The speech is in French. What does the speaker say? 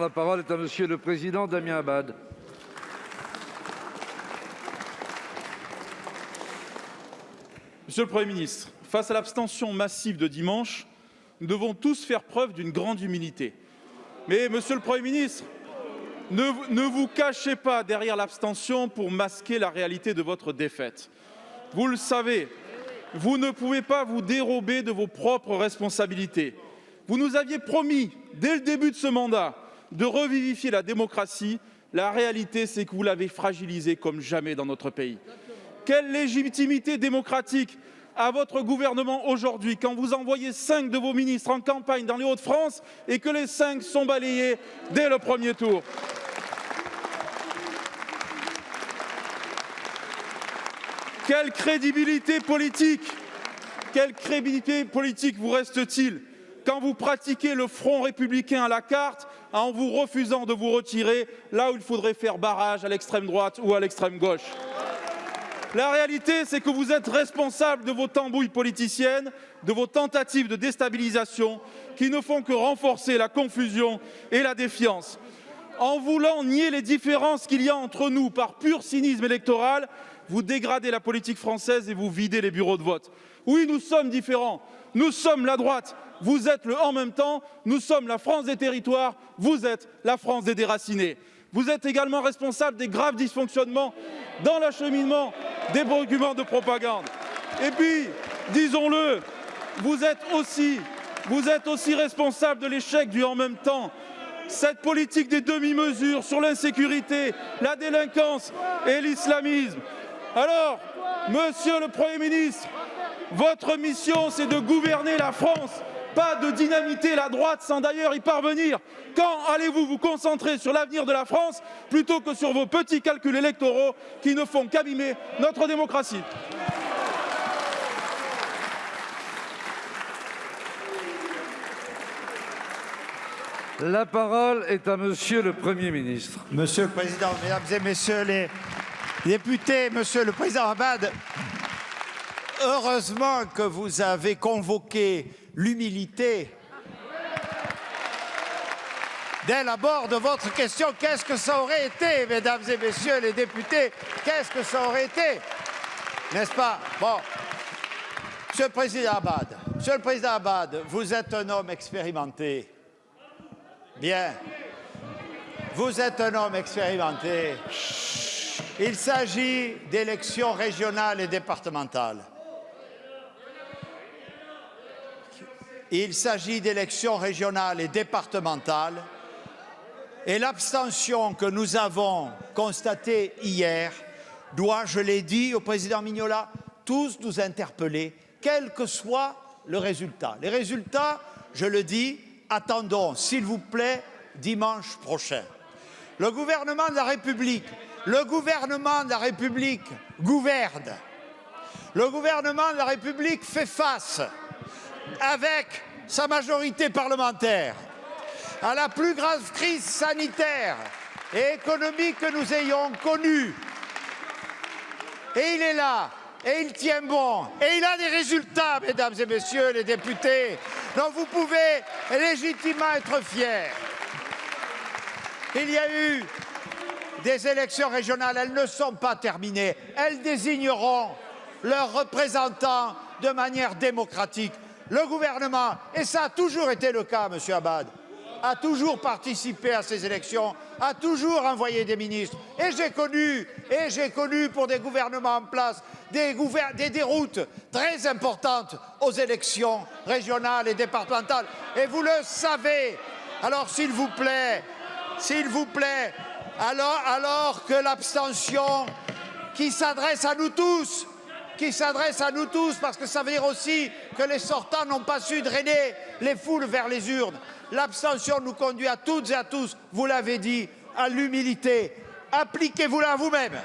La parole est à Monsieur le Président Damien Abad. Monsieur le Premier ministre, face à l'abstention massive de dimanche, nous devons tous faire preuve d'une grande humilité. Mais, Monsieur le Premier ministre, ne vous cachez pas derrière l'abstention pour masquer la réalité de votre défaite. Vous le savez, vous ne pouvez pas vous dérober de vos propres responsabilités. Vous nous aviez promis, dès le début de ce mandat, de revivifier la démocratie. La réalité, c'est que vous l'avez fragilisée comme jamais dans notre pays. Quelle légitimité démocratique a votre gouvernement aujourd'hui quand vous envoyez 5 de vos ministres en campagne dans les Hauts-de-France et que les 5 sont balayés dès le premier tour? Quelle crédibilité politique vous reste-t-il quand vous pratiquez le front républicain à la carte en vous refusant de vous retirer là où il faudrait faire barrage à l'extrême droite ou à l'extrême gauche? La réalité, c'est que vous êtes responsable de vos tambouilles politiciennes, de vos tentatives de déstabilisation qui ne font que renforcer la confusion et la défiance. En voulant nier les différences qu'il y a entre nous par pur cynisme électoral, vous dégradez la politique française et vous videz les bureaux de vote. Oui, nous sommes différents. Nous sommes la droite. Vous êtes le en même temps. Nous sommes la France des territoires. Vous êtes la France des déracinés. Vous êtes également responsable des graves dysfonctionnements dans l'acheminement des documents de propagande. Et puis, disons-le, vous êtes aussi responsable de l'échec du en même temps. Cette politique des demi-mesures sur l'insécurité, la délinquance et l'islamisme. Alors, Monsieur le Premier ministre, votre mission, c'est de gouverner la France, pas de dynamiter la droite sans d'ailleurs y parvenir. Quand allez-vous vous concentrer sur l'avenir de la France plutôt que sur vos petits calculs électoraux qui ne font qu'abîmer notre démocratie? La parole est à Monsieur le Premier ministre. Monsieur le Président, Mesdames et Messieurs les députés, Monsieur le Président Abad, heureusement que vous avez convoqué l'humilité dès l'abord de votre question. Qu'est-ce que ça aurait été, Mesdames et Messieurs les députés? Qu'est-ce que ça aurait été? N'est-ce pas? Bon, Monsieur le Président Abad, vous êtes un homme expérimenté. Bien. Vous êtes un homme expérimenté. Il s'agit d'élections régionales et départementales. Il s'agit d'élections régionales et départementales. Et l'abstention que nous avons constatée hier doit, je l'ai dit au président Mignola, tous nous interpeller, quel que soit le résultat. Les résultats, je le dis, attendons, s'il vous plaît, dimanche prochain. Le gouvernement de la République gouverne. Le gouvernement de la République fait face, avec sa majorité parlementaire, à la plus grave crise sanitaire et économique que nous ayons connue. Et il est là, et il tient bon, et il a des résultats, Mesdames et Messieurs les députés, dont vous pouvez légitimement être fiers. Il y a eu des élections régionales, elles ne sont pas terminées. Elles désigneront leurs représentants de manière démocratique. Le gouvernement, et ça a toujours été le cas, Monsieur Abad, a toujours participé à ces élections, a toujours envoyé des ministres. Et j'ai connu pour des gouvernements en place des déroutes très importantes aux élections régionales et départementales. Et vous le savez. Alors, s'il vous plaît, alors que l'abstention qui s'adresse à nous tous, parce que ça veut dire aussi que les sortants n'ont pas su drainer les foules vers les urnes. L'abstention nous conduit à toutes et à tous, vous l'avez dit, à l'humilité. Appliquez-vous-la à vous-même.